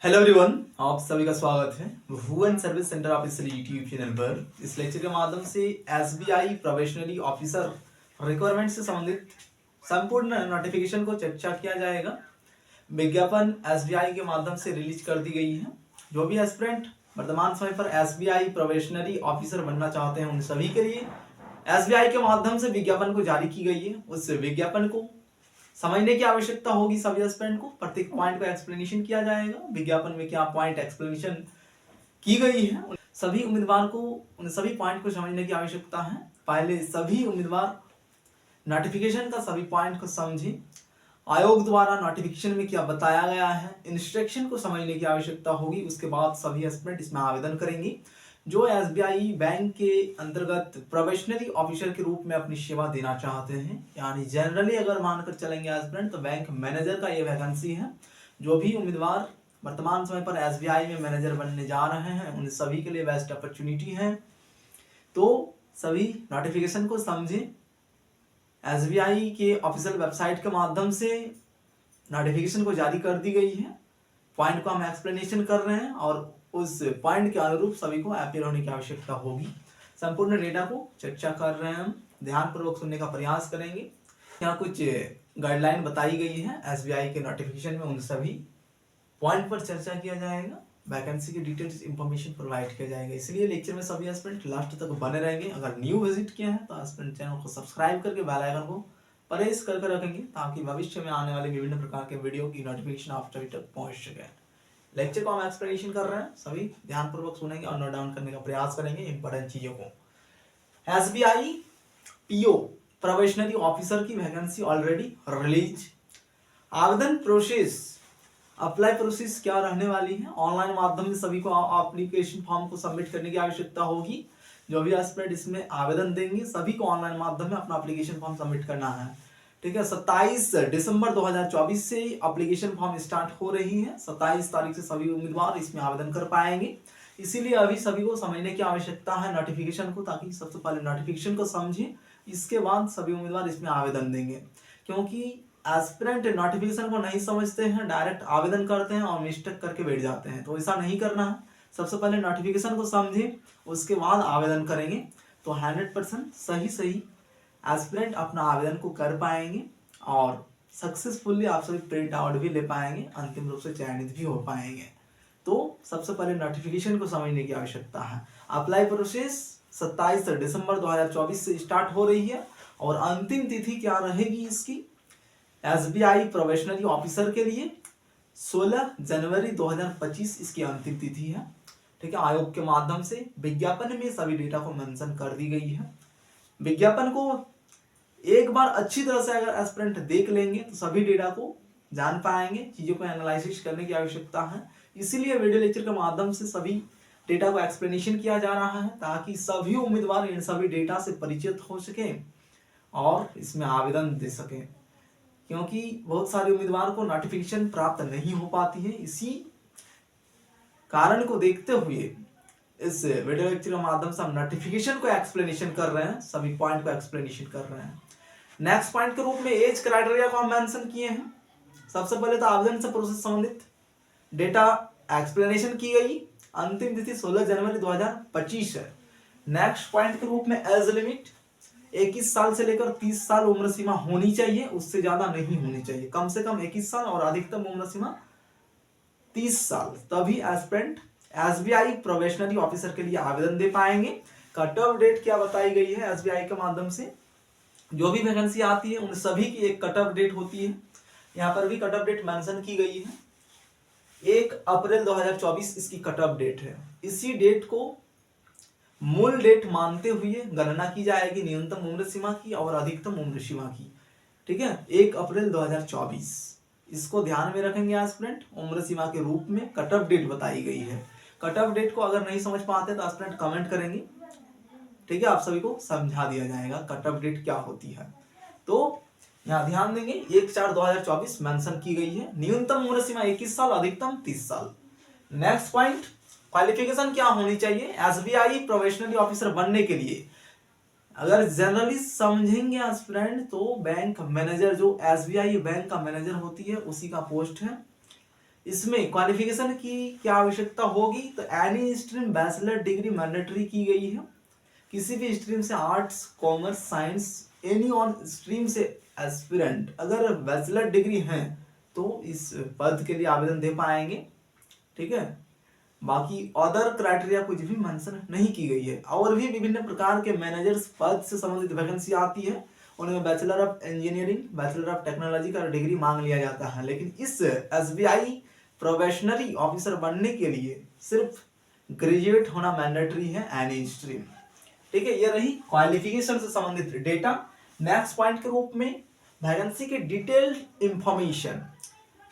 Hello everyone, आप सभी का स्वागत है Bhuvan service centre official YouTube channel पर। इस लेक्चर के माध्यम से एसबीआई प्रोबेशनरी ऑफिसर रिक्वायरमेंट से संबंधित संपूर्ण नोटिफिकेशन को चर्चा किया जाएगा। विज्ञापन एसबीआई के माध्यम से रिलीज कर दी गई है। जो भी एस्पिरेंट वर्तमान समय पर एसबीआई प्रोबेशनरी ऑफिसर बनना चाहते हैं उन सभी के लिए एसबीआई के माध्यम से विज्ञापन को जारी की गई है। उस विज्ञापन को समझने की आवश्यकता होगी सभी एस्पिरेंट को। प्रत्येक पॉइंट का एक्सप्लेनेशन किया जाएगा। विज्ञापन में क्या पॉइंट एक्सप्लेनेशन की गई है, सभी उम्मीदवार को उन सभी पॉइंट को समझने की आवश्यकता है। पहले सभी उम्मीदवार नोटिफिकेशन का सभी पॉइंट को समझें। आयोग द्वारा नोटिफिकेशन में क्या बताया गया है, इंस्ट्रक्शन को समझने की आवश्यकता होगी। उसके बाद सभी एस्पिरेंट इसमें आवेदन करेंगे जो एसबीआई बैंक के अंतर्गत प्रोबेशनरी ऑफिसर के रूप में अपनी सेवा देना चाहते हैं। यानी जनरली अगर मानकर चलेंगे एस्पिरेंट तो बैंक मैनेजर का ये वैकेंसी है। जो भी उम्मीदवार वर्तमान समय पर एसबीआई में मैनेजर बनने जा रहे हैं उन सभी के लिए बेस्ट अपॉर्चुनिटी है। तो सभी नोटिफिकेशन को समझें। एसबीआई के ऑफिशियल वेबसाइट के माध्यम से नोटिफिकेशन को जारी कर दी गई है। पॉइंट को हम एक्सप्लेनेशन कर रहे हैं और उस पॉइंट के अनुरूप सभी को अपियर होने की आवश्यकता होगी। संपूर्ण डेटा को चर्चा कर रहे हैं हम, ध्यानपूर्वक सुनने का प्रयास करेंगे। यहाँ कुछ गाइडलाइन बताई गई है एसबीआई के नोटिफिकेशन में, उन सभी पॉइंट पर चर्चा किया जाएगा। वैकेंसी की डिटेल्स इंफॉर्मेशन प्रोवाइड किया जाएगा। इसलिए लेक्चर में सभी एस्पिरेंट लास्ट तक बने रहेंगे। अगर न्यू विजिट किया है तो एस्पिरेंट चैनल को सब्सक्राइब करके बेल आइकन को प्रेस करके रखेंगे ताकि भविष्य में आने वाले विभिन्न प्रकार के वीडियो की नोटिफिकेशन आप सभी तक पहुंच सके। लेक्चर को हम एक्सप्लेनेशन कर रहे हैं, सभी ध्यानपूर्वक सुनेंगे और नोट डाउन करने का प्रयास करेंगे इंपॉर्टेंट चीजों को। एसबीआई पीओ प्रोबेशनरी ऑफिसर की वैकेंसी ऑलरेडी रिलीज। आवेदन प्रोसेस, अप्लाई प्रोसेस क्या रहने वाली है। ऑनलाइन माध्यम में सभी को एप्लीकेशन फॉर्म को सबमिट करने की आवश्यकता होगी। जो भी एस्पिरेंट इसमें आवेदन देंगे सभी को ऑनलाइन माध्यम में अपना एप्लीकेशन फॉर्म सबमिट करना है। ठीक है, 27 दिसंबर 2024 से एप्लीकेशन फॉर्म स्टार्ट हो रही है। 27 तारीख से सभी उम्मीदवार इसमें आवेदन कर पाएंगे। इसीलिए अभी सभी को समझने की आवश्यकता है नोटिफिकेशन को, ताकि सबसे पहले नोटिफिकेशन को समझें, इसके बाद सभी उम्मीदवार इसमें आवेदन देंगे। क्योंकि एस्पिरेंट नोटिफिकेशन को नहीं समझते हैं, डायरेक्ट आवेदन करते हैं और मिस्टेक करके बैठ जाते हैं, तो ऐसा नहीं करना है। सबसे पहले नोटिफिकेशन को समझें, उसके बाद आवेदन करेंगे तो 100% सही एस्पिरेंट अपना आवेदन को कर पाएंगे और सक्सेसफुली आप सभी प्रिंट आउट भी ले पाएंगे, अंतिम रूप से चयनित भी हो पाएंगे। तो सबसे पहले नोटिफिकेशन को समझने की आवश्यकता है। अप्लाई प्रोसेस 27 दिसंबर 2024 से स्टार्ट हो रही है और अंतिम तिथि क्या रहेगी इसकी, एसबीआई प्रोबेशनरी ऑफिसर के लिए 16 जनवरी 2025 इसकी अंतिम तिथि है। ठीक है, आयोग के माध्यम से विज्ञापन में सभी डेटा को मेंशन कर दी गई है। विज्ञापन को एक बार अच्छी तरह से अगर एस्पिरेंट देख लेंगे तो सभी डेटा को जान पाएंगे, चीजों को एनालिसिस करने की आवश्यकता है। इसीलिए वीडियो लेक्चर के माध्यम से सभी डेटा को एक्सप्लेनेशन किया जा रहा है ताकि सभी उम्मीदवार इन सभी डेटा से परिचित हो सके और इसमें आवेदन दे सके। क्योंकि बहुत सारे उम्मीदवार को नोटिफिकेशन प्राप्त नहीं हो पाती है। इसी कारण को देखते हुए इस वीडियो लेक्चर के माध्यम से हम नोटिफिकेशन को एक्सप्लेनेशन कर रहे हैं, सभी पॉइंट को एक्सप्लेनेशन कर रहे हैं। नेक्स्ट पॉइंट के रूप में एज क्राइटेरिया को हम मेंशन किए हैं। सबसे पहले तो आवेदन से प्रोसेस संबंधित डेटा एक्सप्लेनेशन की गई। अंतिम तिथि 16 जनवरी 2025 है। नेक्स्ट पॉइंट के रूप में एज लिमिट 21 साल से लेकर 30 साल उम्र सीमा होनी चाहिए, उससे ज्यादा नहीं होनी चाहिए। कम से कम 21 साल और अधिकतम उम्र सीमा 30 साल, तभी एस्पिरेंट एसबीआई प्रोबेशनरी ऑफिसर के लिए आवेदन दे पाएंगे। कट ऑफ डेट क्या बताई गई है एसबीआई के माध्यम से, जो भी वैकेंसी आती है उन सभी की एक कट ऑफ डेट होती है। यहाँ पर भी कट ऑफ डेट मेंशन की गई है, 1 अप्रैल 2024 इसकी कट ऑफ डेट है। इसी डेट को मूल डेट मानते हुए गणना की जाएगी न्यूनतम उम्र सीमा की और अधिकतम उम्र सीमा की। ठीक है, 1 अप्रैल 2024 इसको ध्यान में रखेंगे एस्पिरेंट। उम्र सीमा के रूप में कट ऑफ डेट बताई गई है। कट ऑफ डेट को अगर नहीं समझ पाते तो एस्पिरेंट कमेंट करेंगे। ठीक है, आप सभी को समझा दिया जाएगा कट ऑफ डेट क्या होती है। तो यहाँ ध्यान देंगे 1/4/2024 मेंशन की गई है। न्यूनतम उम्र सीमा 21 साल, अधिकतम 30 साल। नेक्स्ट पॉइंट, क्वालिफिकेशन क्या होनी चाहिए एसबीआई प्रोबेशनरी ऑफिसर बनने के लिए। अगर जनरली समझेंगे एस्पिरेंट तो बैंक मैनेजर, जो एसबीआई बैंक का मैनेजर होती है उसी का पोस्ट है। इसमें क्वालिफिकेशन की क्या आवश्यकता होगी, तो any stream bachelor degree mandatory की गई है। किसी भी स्ट्रीम से, arts, commerce, science, any on stream से एस्पिरेंट अगर बैचलर डिग्री है तो इस पद के लिए आवेदन दे पाएंगे। ठीक है, बाकी अदर क्राइटेरिया कुछ भी मेंशन नहीं की गई है। और भी विभिन्न प्रकार के मैनेजर्स पद से संबंधित वैकेंसी आती है, उनमें bachelor of engineering, bachelor of technology का डिग्री मांग लिया जाता है। लेकिन इस एसबीआई प्रोबेशनरी ऑफिसर बनने के लिए सिर्फ ग्रेजुएट होना मैंडेटरी है एनी स्ट्रीम। ठीक है, ये रही क्वालिफिकेशन से संबंधित डेटा। नेक्स्ट पॉइंट के रूप में वैकेंसी के डिटेल्ड इंफॉर्मेशन।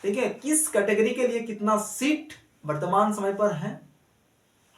ठीक है, किस कैटेगरी के लिए कितना सीट वर्तमान समय पर है,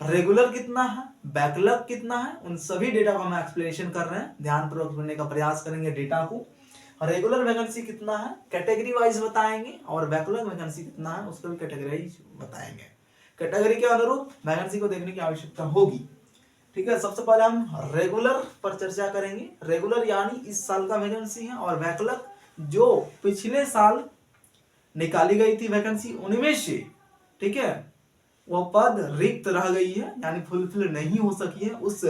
रेगुलर कितना है, बैकलॉग कितना है, उन सभी डेटा को हम एक्सप्लेनेशन कर रहे हैं। ध्यानपूर्वक सुनने का प्रयास करेंगे डेटा को। रेगुलर वैकेंसी कितना है कैटेगरी वाइज बताएंगे, और बैकलॉग वैकेंसी कितना है उसको भी कैटेगरी वाइज बताएंगे। कैटेगरी के अनुरूप वैकेंसी को देखने की आवश्यकता होगी। ठीक है, सबसे पहले हम रेगुलर पर चर्चा करेंगे। रेगुलर यानी इस साल का वैकेंसी है, और बैकलॉग जो पिछले साल निकाली गई थी वैकेंसी, उनमें से, ठीक है, वह पद रिक्त रह गई है यानी फुलफिल नहीं हो सकी है, उस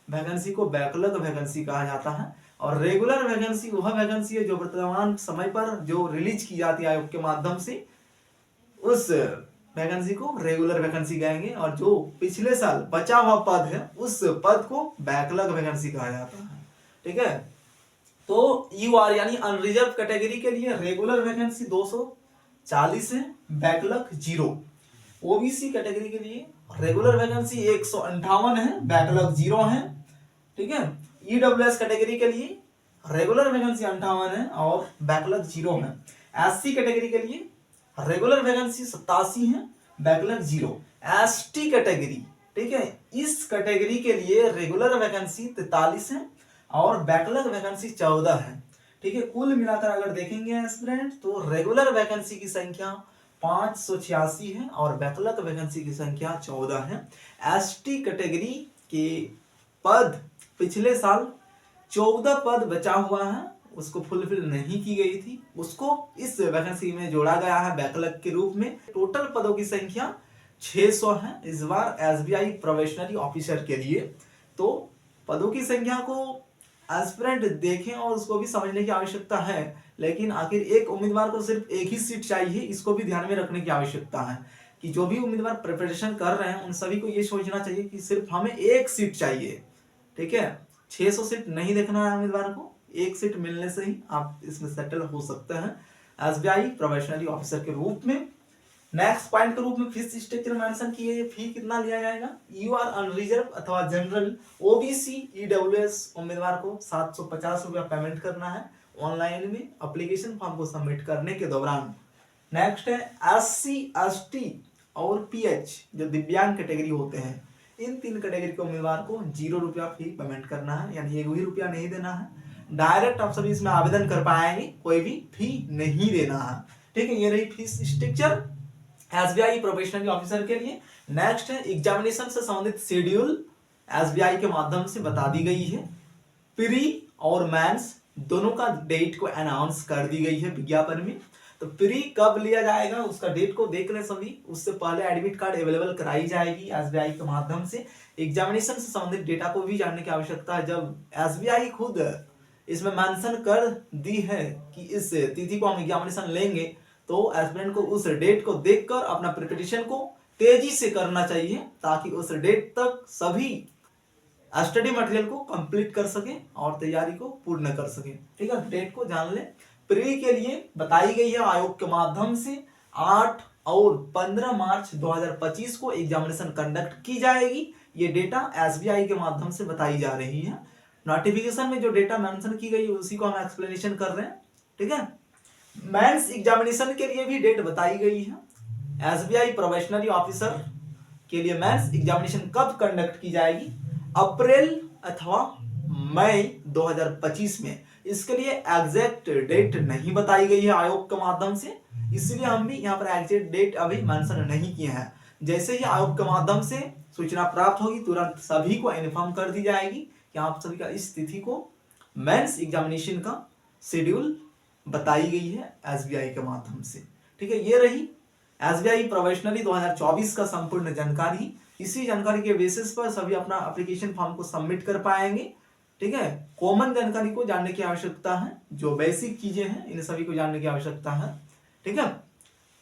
वैकेंसी को बैकलॉग वैकेंसी कहा जाता है। और रेगुलर वैकेंसी वह वैकेंसी है जो वर्तमान समय पर जो रिलीज की जाती है आयोग के माध्यम से, उस वैकेंसी को रेगुलर वैकेंसी कहेंगे। और जो पिछले साल बचा हुआ पद है उस पद को बैकलॉग वैकेंसी कहा जाता है। ठीक है, तो यूआर यानी अनरिजर्व कैटेगरी के लिए रेगुलर वैकेंसी 240 है, बैकलॉग 0। ओबीसी कैटेगरी के लिए रेगुलर वैकेंसी 158 है, बैकलॉग 0 है। ठीक है, ईडब्ल्यूएस कैटेगरी के लिए रेगुलर वैकेंसी 58 है और बैकलॉग 0 है। एससी कैटेगरी के लिए रेगुलर वैकेंसी 87 है, बैकलॉग 0। एसटी कैटेगरी, ठीक है, इस कैटेगरी के लिए रेगुलर वैकेंसी 43 है और बैकलॉग वैकेंसी 14 है। ठीक है, कुल मिलाकर अगर देखेंगे एस्पिरेंट तो रेगुलर वैकेंसी की संख्या 586 है और बैकलॉग वैकेंसी की संख्या 14 है। एसटी कैटेगरी के पद पिछले साल 14 पद बचा हुआ है, उसको फुलफिल नहीं की गई थी, उसको इस वैकेंसी में जोड़ा गया है बैकलॉग के रूप में। टोटल पदों की संख्या 600 है इस बार एसबीआई प्रोबेशनरी ऑफिसर के लिए। तो पदों की संख्या को एस्पिरेंट देखें और उसको भी समझने की आवश्यकता है। लेकिन आखिर एक उम्मीदवार को सिर्फ एक ही सीट चाहिए, इसको भी ध्यान में रखने की आवश्यकता है कि जो भी उम्मीदवार प्रिपरेशन कर रहे हैं उन सभी को ये सोचना चाहिए कि सिर्फ हमें एक सीट चाहिए। ठीक है, 600 सीट नहीं देखना है उम्मीदवार को, एक सीट मिलने से ही आप इसमें सेटल हो सकते हैं एसबीआई प्रोबेशनरी ऑफिसर के रूप में। नेक्स्ट पॉइंट के रूप में फीस स्ट्रक्चर मेंशन किए हैं। फी कितना लिया जाएगा, यूआर अनरिजर्व अथवा जनरल, ओबीसी, ईडब्ल्यूएस उम्मीदवार को 750 रुपया पेमेंट करना है ऑनलाइन में एप्लीकेशन फॉर्म को सबमिट करने के दौरान। नेक्स्ट है एससी, एसटी और पीएच जो दिव्यांग कैटेगरी होते हैं, इन 3 कैटेगरी के उम्मीदवार को 0 रुपया फी पेमेंट करना है, यानी 1 भी रुपया नहीं देना है। डायरेक्ट आप सभी इसमें आवेदन कर पाएंगे, कोई भी फी नहीं देना है। ठीक है, ये रही fees structure SBI probationary officer के लिए। नेक्स्ट है एग्जामिनेशन से संबंधित शेड्यूल एसबीआई के माध्यम से बता दी गई है। प्री और मेंस दोनों का डेट को अनाउंस कर दी गई है विज्ञापन में। तो प्री कब लिया जाएगा उसका डेट को देख लें सभी, उससे पहले एडमिट कार्ड अवेलेबल कराई जाएगी एसबीआई के माध्यम से। एग्जामिनेशन से संबंधित डेटा को भी जानने की आवश्यकता है। जब एसबीआई खुद इसमें मेंशन कर दी है कि इस तिथि को हम एग्जामिनेशन लेंगे, तो एस्पिरेंट को उस डेट को देखकर अपना प्रिपरेशन को तेजी से करना चाहिए ताकि उस डेट तक सभी स्टडी मटेरियल को कंप्लीट कर सके और तैयारी को पूर्ण कर सके। ठीक है, डेट को जान ले। प्री के लिए बताई गई है आयोग के माध्यम से 8 और 15 मार्च 2025 को एग्जामिनेशन कंडक्ट की जाएगी। ये डेटा एसबीआई के माध्यम से बताई जा रही है। नोटिफिकेशन में जो डेटा मेंशन की गई है उसी को हम एक्सप्लेनेशन कर रहे हैं। ठीक है, मेंस एग्जामिनेशन के लिए भी डेट बताई गई है। एसबीआई प्रोबेशनरी ऑफिसर के लिए मेंस एग्जामिनेशन कब कंडक्ट की जाएगी, अप्रैल अथवा मई 2025 में। इसके लिए एग्जैक्ट डेट नहीं बताई गई है आयोग के माध्यम से, इसलिए हम भी यहाँ पर एग्जैक्ट डेट अभी मेंशन नहीं किए हैं। जैसे ही आयोग के माध्यम से सूचना प्राप्त होगी तुरंत सभी को इन्फॉर्म कर दी जाएगी कि आप सभी का इस तिथि को मेंस एग्जामिनेशन का शेड्यूल बताई गई है एसबीआई के माध्यम से। ठीक है, ये रही एसबीआई प्रोबेशनरी 2024 का संपूर्ण जानकारी, इसी जानकारी के बेसिस पर सभी अपना एप्लीकेशन फॉर्म को सबमिट कर पाएंगे। ठीक है, कॉमन जानकारी को जानने की आवश्यकता है, जो बेसिक चीजें हैं इन सभी को जानने की आवश्यकता है। ठीक है,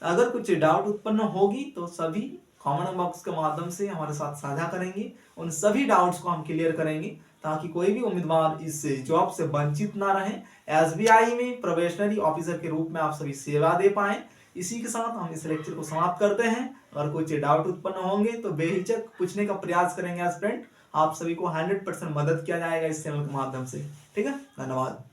अगर कुछ डाउट उत्पन्न होगी तो सभी कमेंट बॉक्स के माध्यम से हमारे साथ साझा करेंगे, उन सभी डाउट्स को हम क्लियर करेंगे ताकि कोई भी उम्मीदवार इस जॉब से वंचित ना रहे, एसबीआई में प्रोबेशनरी ऑफिसर के रूप में आप सभी सेवा दे पाए। इसी के साथ हम इस लेक्चर को समाप्त करते हैं। और कुछ डाउट उत्पन्न होंगे तो बेहिचक पूछने का प्रयास करेंगे एज फ्रेंड, आप सभी को 100% मदद किया जाएगा इस चैनल के माध्यम से। ठीक है, धन्यवाद।